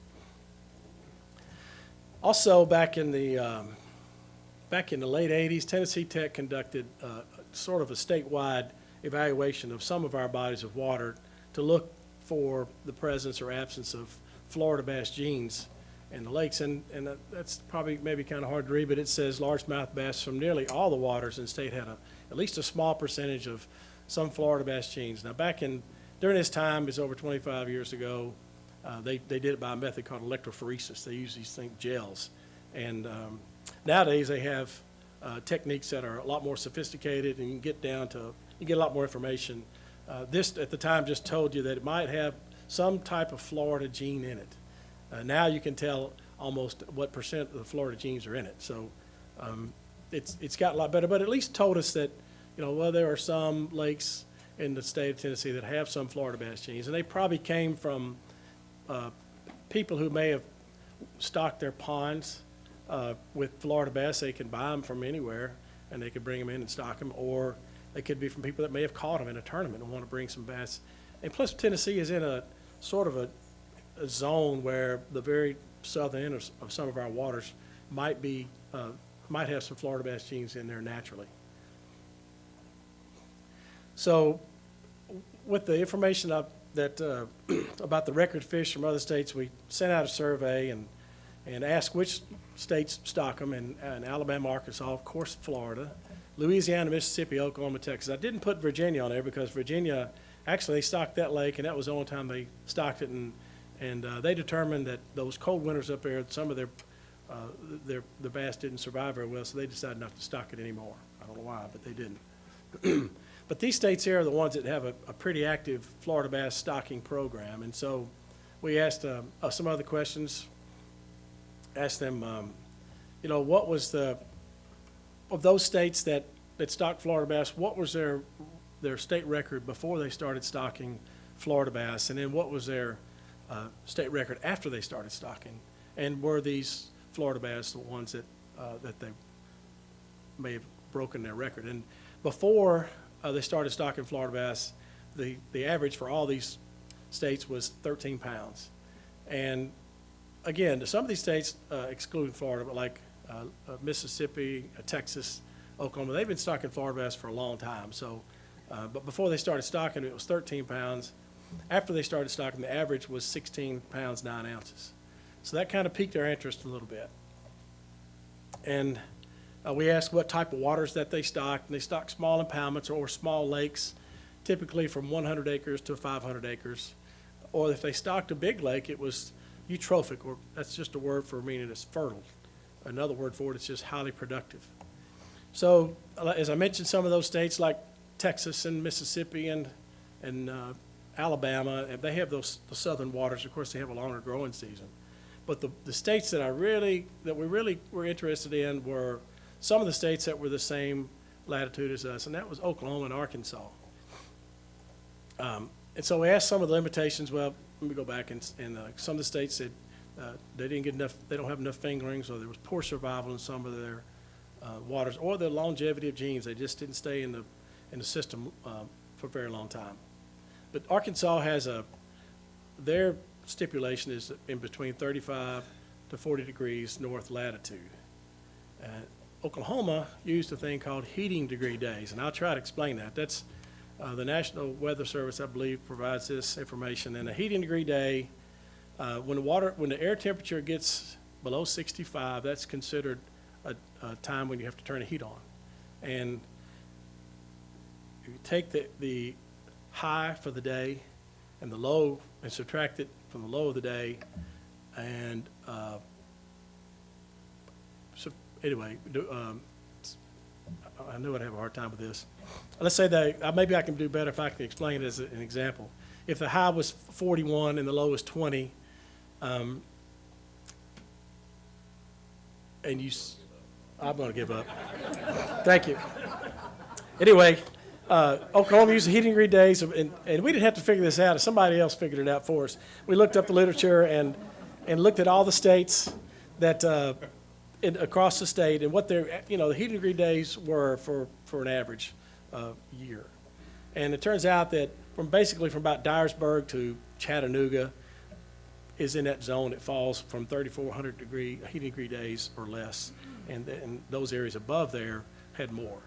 Also, back in the late 80s, Tennessee Tech conducted sort of a statewide evaluation of some of our bodies of water to look for the presence or absence of Florida bass genes in the lakes, and that's probably maybe kind of hard to read, but it says largemouth bass from nearly all the waters in the state had at least a small percentage of some Florida bass genes. Now, during this time, it's over 25 years ago, they did it by a method called electrophoresis. They use these gels. And nowadays they have techniques that are a lot more sophisticated, and you get a lot more information. This, at the time, just told you that it might have some type of Florida gene in it. Now you can tell almost what percent of the Florida genes are in it. So it's got a lot better, but at least told us that, there are some lakes in the state of Tennessee that have some Florida bass genes, and they probably came from people who may have stocked their ponds with Florida bass. They can buy them from anywhere, and they could bring them in and stock them, or they could be from people that may have caught them in a tournament and want to bring some bass. And plus, Tennessee is in a sort of a zone where the very southern end of some of our waters might be, might have some Florida bass genes in there naturally. So with the information that about the record fish from other states, we sent out a survey and asked which states stock them, and Alabama, Arkansas, of course, Florida, Louisiana, Mississippi, Oklahoma, Texas. I didn't put Virginia on there because Virginia, actually, they stocked that lake, and that was the only time they stocked it, and they determined that those cold winters up there, some of their bass didn't survive very well, so they decided not to stock it anymore. I don't know why, but they didn't. But these states here are the ones that have a pretty active Florida bass stocking program, and so we asked some other questions. Asked them, what was of those states that stocked Florida bass, what was their state record before they started stocking Florida bass, and then what was their state record after they started stocking? And were these Florida bass the ones that they may have broken their record? And before they started stocking Florida bass, the average for all these states was 13 pounds. And again, some of these states, excluding Florida, but like Mississippi, Texas, Oklahoma, they've been stocking Florida bass for a long time. So, but before they started stocking, it was 13 pounds. After they started stocking, the average was 16 pounds, 9 ounces. So that kind of piqued our interest a little bit. And we asked what type of waters that they stocked, and they stocked small impoundments or small lakes, typically from 100 acres to 500 acres. Or if they stocked a big lake, it was eutrophic, or that's just a word for meaning it's fertile. Another word for it is just highly productive. So, as I mentioned, some of those states like Texas and Mississippi and Alabama, they have the southern waters. Of course, they have a longer growing season. But the states that we really were interested in were some of the states that were the same latitude as us, and that was Oklahoma and Arkansas. And so we asked some of the limitations. Well, let me go back, and some of the states said they didn't get enough, they don't have enough fingerlings, or there was poor survival in some of their waters, or the longevity of genes. They just didn't stay in the system for a very long time. But Arkansas has their stipulation is in between 35 to 40 degrees north latitude. Oklahoma used a thing called heating degree days, and I'll try to explain that. That's the National Weather Service, I believe, provides this information. And a heating degree day, when the air temperature gets below 65, that's considered a time when you have to turn the heat on. And if you take the high for the day and the low and subtract it from the low of the day, and so anyway, I knew I'd have a hard time with this. Let's say that maybe I can do better if I can explain it as an example. If the high was 41 and the low was 20, and I'm going to give up. Thank you. Anyway, Oklahoma used the heating degree days, and we didn't have to figure this out. Somebody else figured it out for us. We looked up the literature and looked at all the states that across the state and what their the heating degree days were for an average year. And it turns out that from about Dyersburg to Chattanooga is in that zone. It falls from 3,400 heating degree days or less, and those areas above there had more.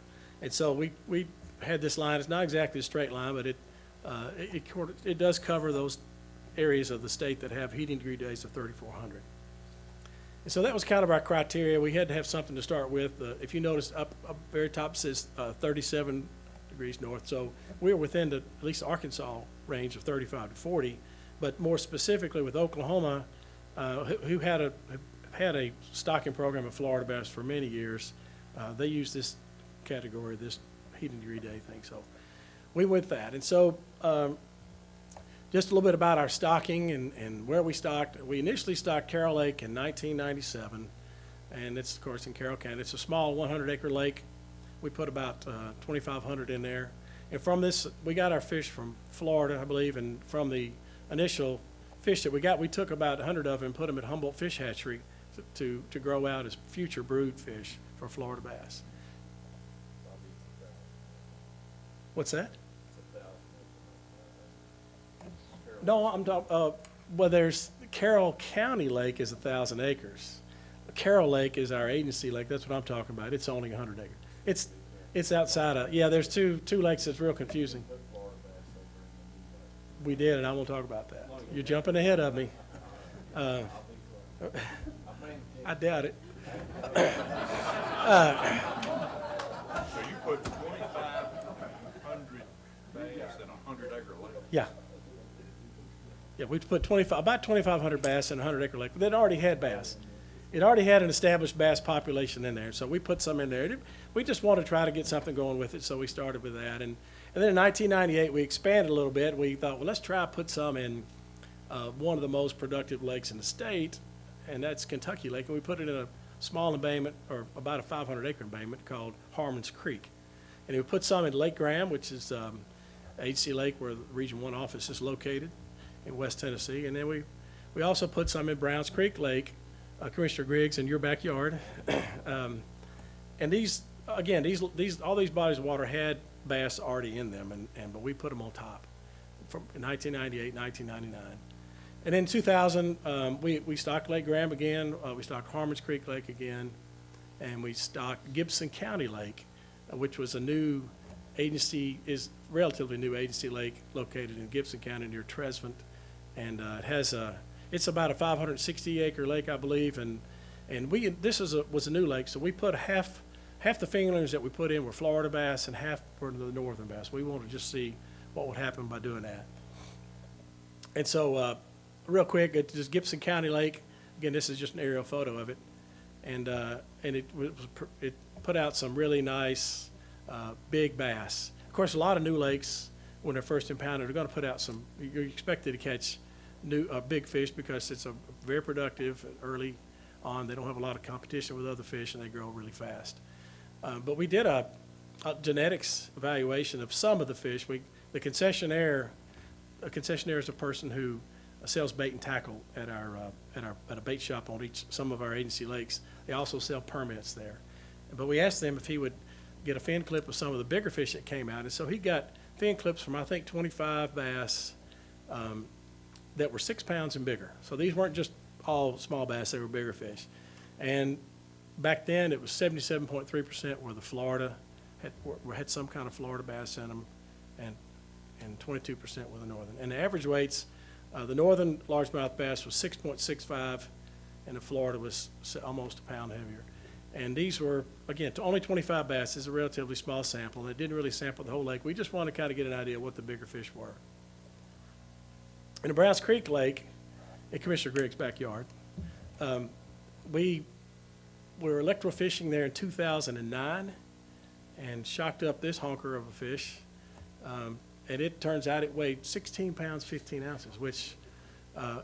And so we had this line. It's not exactly a straight line, but it does cover those areas of the state that have heating degree days of 3,400. And so that was kind of our criteria. We had to have something to start with. If you notice up very top says 37 degrees north. So we were within at least Arkansas range of 35 to 40. But more specifically with Oklahoma, who had a stocking program of Florida bass for many years, they used this category, this heating degree day thing. So we went with that. And so just a little bit about our stocking and where we stocked. We initially stocked Carroll Lake in 1997, and it's, of course, in Carroll County. It's a small 100-acre lake. We put about 2,500 in there. And from this, we got our fish from Florida, I believe, and from the initial fish that we got, we took about 100 of them and put them at Humboldt Fish Hatchery to grow out as future brood fish for Florida bass. What's that? No, I'm talking, well, there's Carroll County Lake is 1,000 acres. Carroll Lake is our agency lake. That's what I'm talking about. It's only 100 acres. It's outside of, yeah, there's two lakes that's real confusing. We did, and I won't talk about that. You're jumping ahead of me. I doubt it. So you put 2,500 bass in a 100-acre lake? Yeah. Yeah, we put about 2,500 bass in a 100-acre lake. But it already had bass. It already had an established bass population in there, so we put some in there. We just wanted to try to get something going with it, so we started with that. And then in 1998, we expanded a little bit. We thought, well, let's try to put some in one of the most productive lakes in the state, and that's Kentucky Lake. And we put it in a small embayment, or about a 500-acre embayment called Harmon's Creek. And we put some in Lake Graham, which is agency lake where the Region 1 office is located in West Tennessee. And then we also put some in Browns Creek Lake, Commissioner Griggs, in your backyard. And these, again, all these bodies of water had bass already in them, but we put them on top from 1998, 1999. And in 2000, we stocked Lake Graham again, we stocked Harmon's Creek Lake again, and we stocked Gibson County Lake, which was a new agency, is relatively new agency lake located in Gibson County near Tresvant. And it has it's about a 560-acre lake, I believe, and this was a new lake, so we put half the fingerlings that we put in were Florida bass and half were the northern bass. We wanted to just see what would happen by doing that. And so, real quick, it's just Gibson County Lake. Again, this is just an aerial photo of it, and it put out some really nice big bass. Of course, a lot of new lakes, when they're first impounded, are going to put out some. You're expected to catch new big fish because it's a very productive early on. They don't have a lot of competition with other fish, and they grow really fast. But we did a genetics evaluation of some of the fish. The concessionaire is a person who sells bait and tackle at a bait shop on some of our agency lakes. They also sell permits there. But we asked them if he would get a fin clip of some of the bigger fish that came out, and so he got fin clips from, I think, 25 bass that were 6 pounds and bigger. So these weren't just all small bass, they were bigger fish. And back then, it was 77.3% were the Florida, had some kind of Florida bass in them, and 22% were the northern. And the average weights, the northern largemouth bass was 6.65, and the Florida was almost a pound heavier. And these were, again, only 25 bass. Is a relatively small sample, and it didn't really sample the whole lake. We just wanted to kind of get an idea of what the bigger fish were. In the Browns Creek Lake, in Commissioner Griggs' backyard, we were electrofishing there in 2009 and shocked up this honker of a fish. And it turns out it weighed 16 pounds, 15 ounces, which,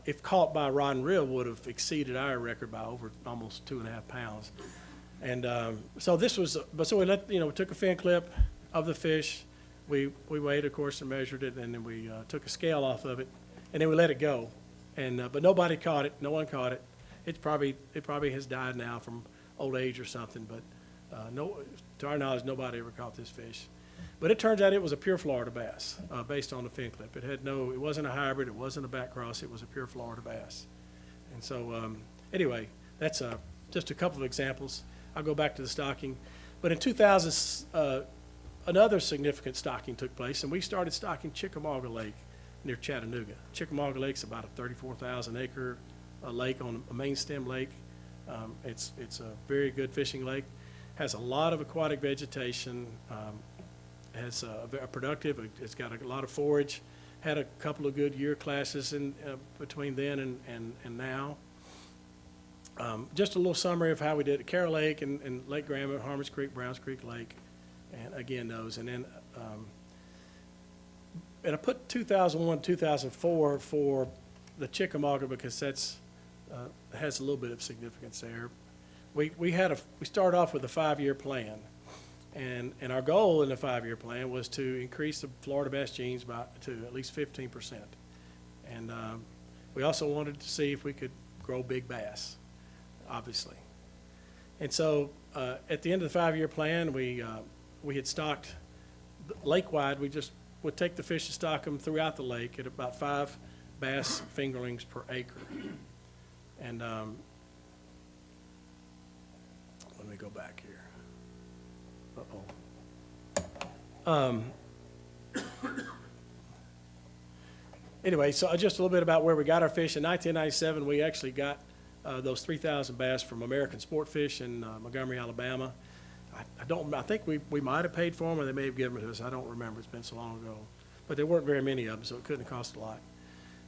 if caught by a rod and reel, would have exceeded our record by over almost 2.5 pounds. And so this was, so we we took a fin clip of the fish. We weighed, of course, and measured it, and then we took a scale off of it, and then we let it go. And but nobody caught it. No one caught it. It probably has died now from old age or something. But to our knowledge, nobody ever caught this fish. But it turns out it was a pure Florida bass based on the fin clip. It wasn't a hybrid. It wasn't a back cross. It was a pure Florida bass. And so anyway, that's just a couple of examples. I'll go back to the stocking. But in 2000, another significant stocking took place, and we started stocking Chickamauga Lake near Chattanooga. Chickamauga Lake's about a 34,000-acre lake on a main stem lake. It's a very good fishing lake. Has a lot of aquatic vegetation. Has a productive. It's got a lot of forage. Had a couple of good year classes in between then and now. Just a little summary of how we did at Carroll Lake and Lake Graham, Harmon's Creek, Browns Creek Lake, and again those. And then and I put 2001, 2004 for the Chickamauga because that's has a little bit of significance there. We started off with a 5-year plan, and our goal in the 5-year plan was to increase the Florida bass genes to at least 15%, and we also wanted to see if we could grow big bass, obviously. And so at the end of the 5-year plan, we had stocked lake-wide. We just would take the fish and stock them throughout the lake at about 5 bass fingerlings per acre. And, let me go back here. Uh-oh. Anyway, so just a little bit about where we got our fish. In 1997, we actually got those 3,000 bass from American Sport Fish in Montgomery, Alabama. I think we might have paid for them, or they may have given them to us. I don't remember. It's been so long ago. But there weren't very many of them, so it couldn't have cost a lot.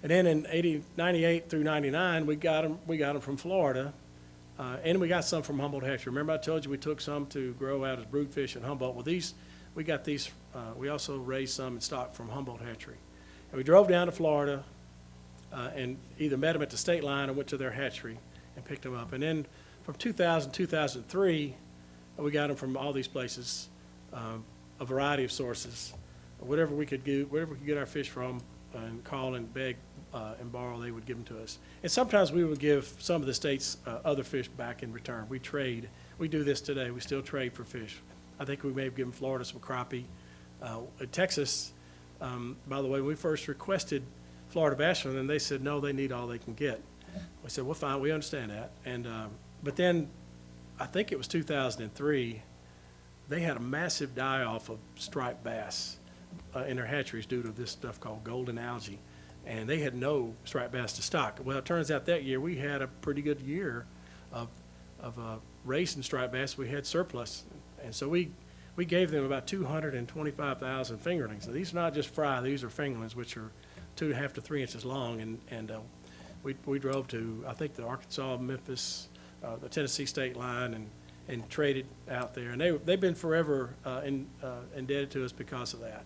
And then in 98 through 99, we got them from Florida, and we got some from Humboldt Hatchery. Remember I told you we took some to grow out as broodfish in Humboldt? Well, we got these, we also raised some in stock from Humboldt Hatchery. And we drove down to Florida and either met them at the state line or went to their hatchery and picked them up. And then from 2000, 2003, we got them from all these places, a variety of sources. Whatever we could get our fish from and call and beg and borrow, they would give them to us. And sometimes we would give some of the states other fish back in return. We trade. We do this today. We still trade for fish. I think we may have given Florida some crappie. Texas, by the way, when we first requested Florida bass from them, they said, no, they need all they can get. We said, well, fine, we understand that. And, but then I think it was 2003, they had a massive die-off of striped bass in their hatcheries due to this stuff called golden algae. And they had no striped bass to stock. Well, it turns out that year we had a pretty good year of raising striped bass. We had surplus. And so we gave them about 225,000 fingerlings. Now, these are not just fry, these are fingerlings, which are 2.5 to 3 inches long. And we drove to, I think, the Arkansas, Memphis, the Tennessee state line and traded out there. And they've been forever indebted to us because of that.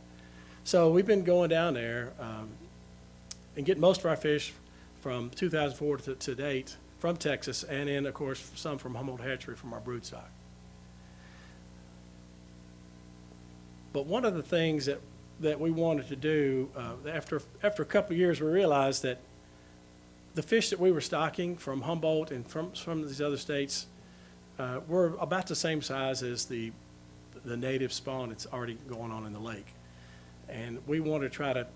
So we've been going down there and getting most of our fish from 2004 to date from Texas, and then, of course, some from Humboldt Hatchery from our brood stock. But one of the things that we wanted to do, after a couple of years, we realized that the fish that we were stocking from Humboldt and from these other states were about the same size as the native spawn that's already going on in the lake. And we wanted to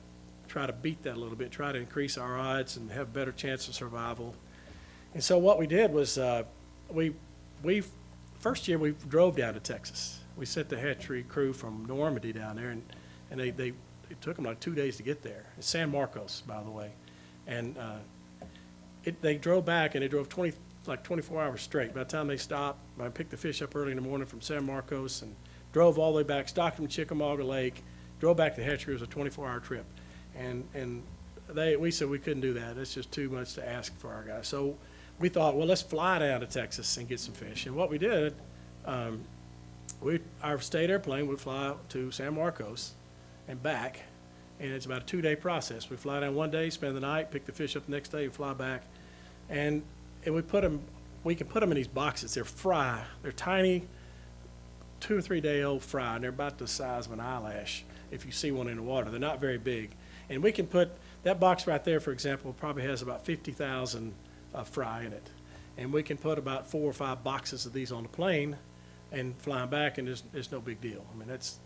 try to beat that a little bit, try to increase our odds and have a better chance of survival. And so what we did was first year we drove down to Texas. We sent the hatchery crew from Normandy down there, and it took them like 2 days to get there. It's San Marcos, by the way. And they drove back, and they drove 24 hours straight. By the time they stopped, I picked the fish up early in the morning from San Marcos and drove all the way back, stocked them in Chickamauga Lake, drove back to the hatchery. It was a 24-hour trip. And we said we couldn't do that. It's just too much to ask for our guys. So we thought, well, let's fly down to Texas and get some fish. And what we did, our state airplane would fly to San Marcos and back, and it's about a 2-day process. We fly down one day, spend the night, pick the fish up the next day, and fly back. And we can put them in these boxes. They're fry. They're tiny, 2 or 3 day old fry, and they're about the size of an eyelash if you see one in the water. They're not very big. And we can put, that box right there, for example, probably has about 50,000 fry in it. And we can put about 4 or 5 boxes of these on the plane and fly them back, and it's no big deal. I mean, that's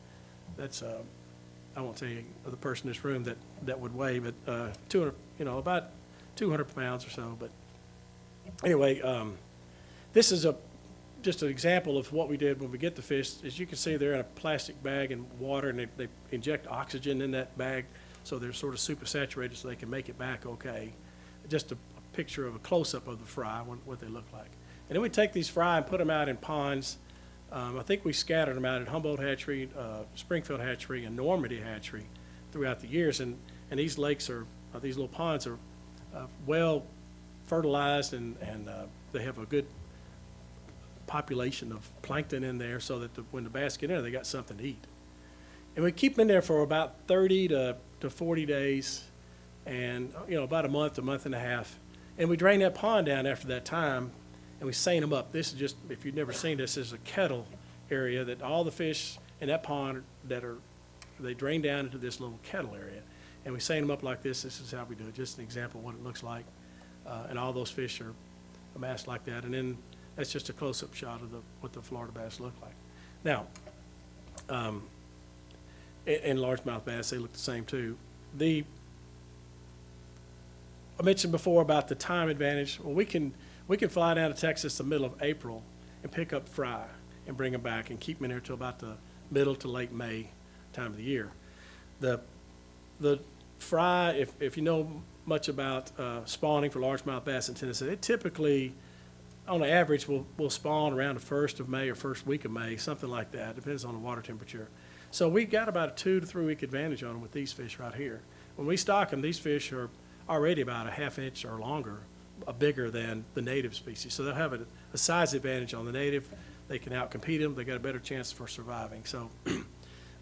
I won't tell you the person in this room that would weigh, but 200, about 200 pounds or so. But anyway, this is just an example of what we did when we get the fish. As you can see, they're in a plastic bag in water, and they inject oxygen in that bag, so they're sort of super saturated so they can make it back okay. Just a picture of a close-up of the fry, what they look like. And then we take these fry and put them out in ponds. I think we scattered them out at Humboldt Hatchery, Springfield Hatchery, and Normandy Hatchery throughout the years. And these lakes these little ponds are well fertilized, and they have a good population of plankton in there, so that when the bass get in there, they got something to eat. And we keep them in there for about 30 to 40 days, and about a month and a half. And we drain that pond down after that time, and we seine them up. This is just, if you've never seen this, is a kettle area that all the fish in that pond they drain down into this little kettle area. And we seine them up like this. This is how we do it. Just an example of what it looks like. And all those fish are amassed like that. And then that's just a close-up shot of what the Florida bass look like. Now, and largemouth bass, they look the same too. mentioned before about the time advantage. Well, we can fly down to Texas the middle of April and pick up fry and bring them back and keep them in there till about the middle to late May time of the year. The fry, if you know much about spawning for largemouth bass in Tennessee, they typically, on average, will spawn around the 1st of May or first week of May, something like that. Depends on the water temperature. So we got about a 2 to 3 week advantage on them with these fish right here. When we stock them, these fish are already about a ½ inch or longer, bigger than the native species. So they'll have a size advantage on the native. They can outcompete them. They got a better chance for surviving. So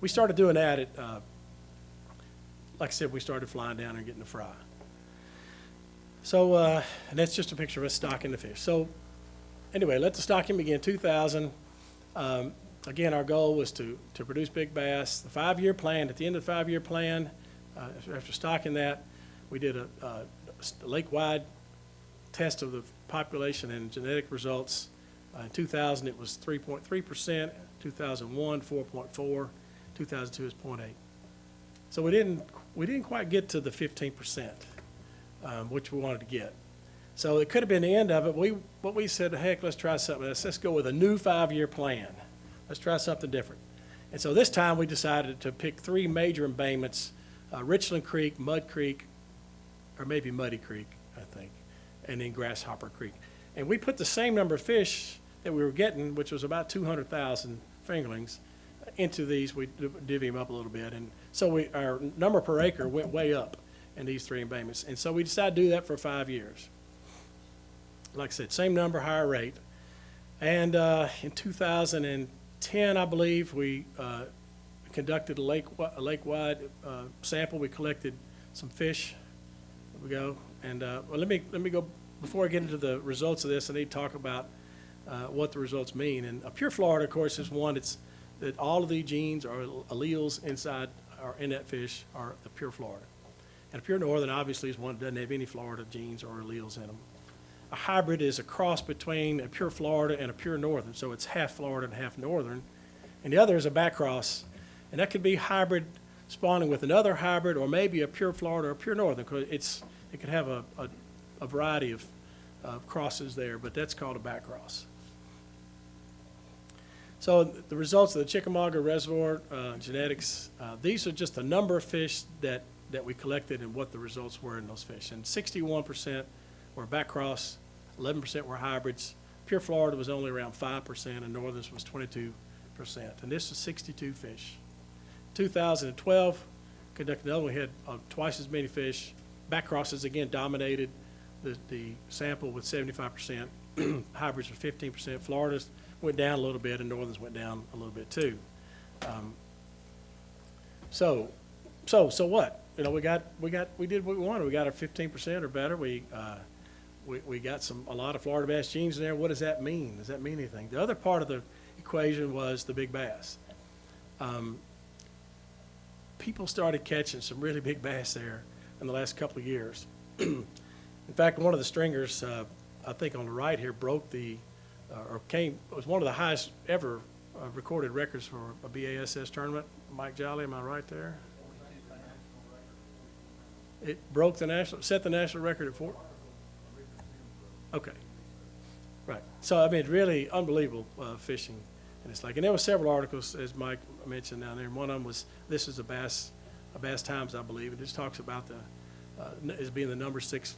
we started doing that at, like I said, we started flying down and getting the fry. So, and that's just a picture of us stocking the fish. So anyway, let the stocking begin. 2000, again, our goal was to produce big bass. The 5-year plan, at the end of the 5-year plan, after stocking that, we did a lake-wide test of the population and genetic results. In 2000, it was 3.3%, 2001, 4.4, 2002 is 0.8. So we didn't quite get to the 15%, which we wanted to get. So it could have been the end of it. What we said, heck, let's try something else. Let's go with a new 5-year plan. Let's try something different. And so this time we decided to pick 3 major embayments, Richland Creek, Mud Creek, or maybe Muddy Creek, I think, and then Grasshopper Creek. And we put the same number of fish that we were getting, which was about 200,000 fingerlings, into these. We divvy them up a little bit. And so our number per acre went way up in these 3 embayments. And so we decided to do that for 5 years. Like I said, same number, higher rate. And in 2010, I believe, we conducted a lake-wide sample. We collected some fish. There we go. And well, let me go, before I get into the results of this, I need to talk about what the results mean. And a pure Florida, of course, is one that all of the genes or alleles inside or in that fish are the pure Florida. And a pure Northern, obviously, is one that doesn't have any Florida genes or alleles in them. A hybrid is a cross between a pure Florida and a pure Northern, so it's half Florida and half Northern. And the other is a back cross, and that could be hybrid spawning with another hybrid, or maybe a pure Florida or a pure Northern, because it could have a variety of crosses there, but that's called a back cross. So the results of the Chickamauga Reservoir genetics, these are just the number of fish that we collected and what the results were in those fish. And 61% were back cross, 11% were hybrids. Pure Florida was only around 5%, and Northerns was 22%. And this is 62 fish. 2012, conducted another one. We had twice as many fish. Back crosses, again, dominated the sample with 75%. Hybrids were 15%. Florida's went down a little bit, and Northerns went down a little bit too. So what? You know, we did what we wanted. We got our 15% or better. We got a lot of Florida bass genes in there. What does that mean? Does that mean anything? The other part of the equation was the big bass. People started catching some really big bass there in the last couple of years. In fact, one of the stringers, I think on the right here, broke was one of the highest ever recorded records for a BASS tournament. Mike Jolly, am I right there? It broke set the national record at 4? Okay. Right. So, I mean, really unbelievable fishing in this lake. And there were several articles, as Mike mentioned down there, and one of them was, this is a Bass Times, I believe. It just talks about as being the number 6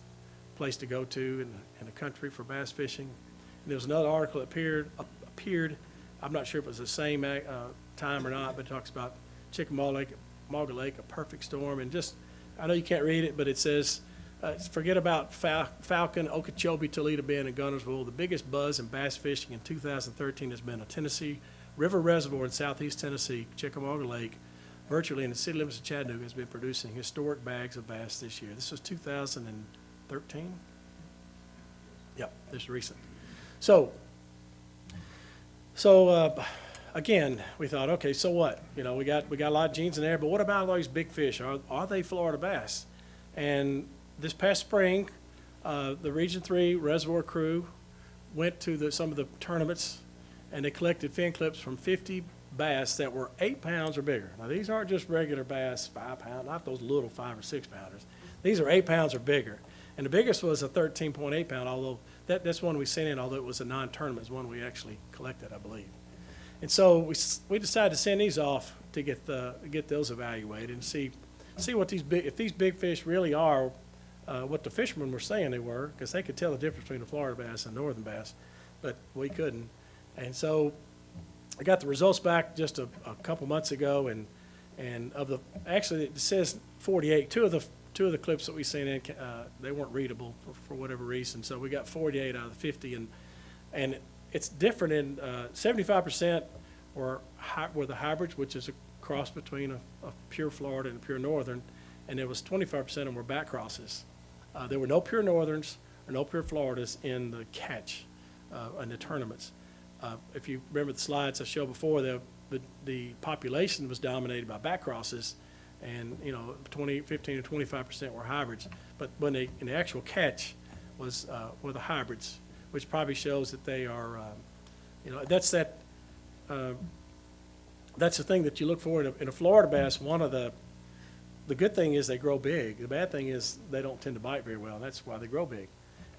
place to go to in the country for bass fishing. And there was another article that appeared, I'm not sure if it was the same time or not, but it talks about Chickamauga Lake, a perfect storm. And just, I know you can't read it, but it says, forget about Falcon, Okeechobee, Toledo Bend, and Gunnersville. The biggest buzz in bass fishing in 2013 has been a Tennessee River Reservoir in southeast Tennessee, Chickamauga Lake, virtually in the city limits of Chattanooga, has been producing historic bags of bass this year. This was 2013? Yep, this is recent. So again, we thought, okay, so what? You know, we got a lot of genes in there, but what about all these big fish? Are they Florida bass? And this past spring, the Region 3 reservoir crew went to some of the tournaments, and they collected fin clips from 50 bass that were 8 pounds or bigger. Now, these aren't just regular bass, 5 pound, not those little 5 or 6 pounders. These are 8 pounds or bigger. And the biggest was a 13.8 pound, although that's one we sent in, although it was a non-tournament, it's one we actually collected, I believe. And so we decided to send these off to get those evaluated and see what if these big fish really are what the fishermen were saying they were, because they could tell the difference between a Florida bass and a northern bass, but we couldn't. And so I got the results back just a couple months ago, and actually it says 48. Two of the clips that we sent in, they weren't readable for whatever reason, so we got 48 out of the 50, and it's different in 75% were the hybrids, which is a cross between a pure Florida and a pure northern, and there was 25% of them were back crosses. There were no pure northerns or no pure Floridas in the catch in the tournaments. If you remember the slides I showed before, the population was dominated by back crosses, and 15 to 25% were hybrids. But when in the actual catch were the hybrids, which probably shows that they are, that's the thing that you look for in a Florida bass. One of the good thing is they grow big. The bad thing is they don't tend to bite very well, and that's why they grow big.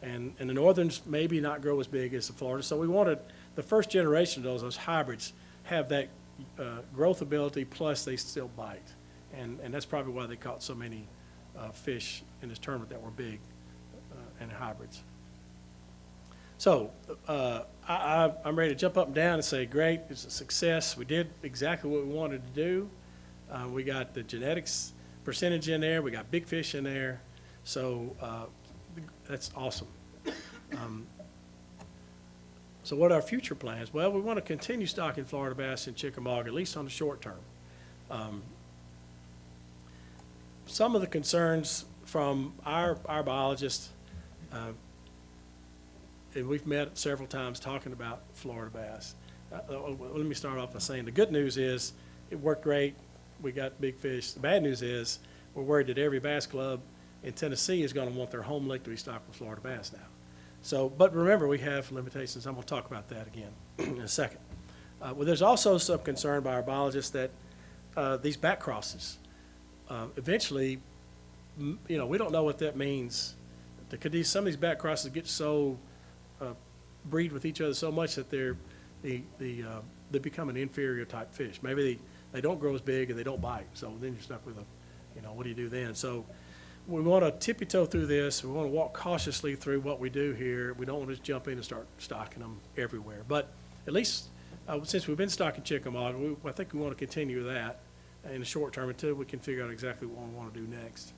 And the northerns maybe not grow as big as the Florida. So we wanted the first generation of those hybrids have that growth ability, plus they still bite. And that's probably why they caught so many fish in this tournament that were big and hybrids. So I'm ready to jump up and down and say, great, it's a success. We did exactly what we wanted to do. We got the genetics percentage in there. We got big fish in there. So that's awesome. So what are our future plans? Well, we want to continue stocking Florida bass in Chickamauga, at least on the short term. Some of the concerns from our biologists, and we've met several times talking about Florida bass. Let me start off by saying the good news is it worked great. We got big fish. The bad news is we're worried that every bass club in Tennessee is going to want their home lake to be stocked with Florida bass now. So, but remember, we have limitations. I'm going to talk about that again in a second. Well, there's also some concern by our biologists that these back crosses, eventually, we don't know what that means. Could some of these back crosses get so breed with each other so much that they become an inferior type fish? Maybe they don't grow as big and they don't bite. So then you're stuck with what do you do then? So we want to tippy-toe through this. We want to walk cautiously through what we do here. We don't want to just jump in and start stocking them everywhere. But at least since we've been stocking Chickamauga, I think we want to continue that in the short term until we can figure out exactly what we want to do next.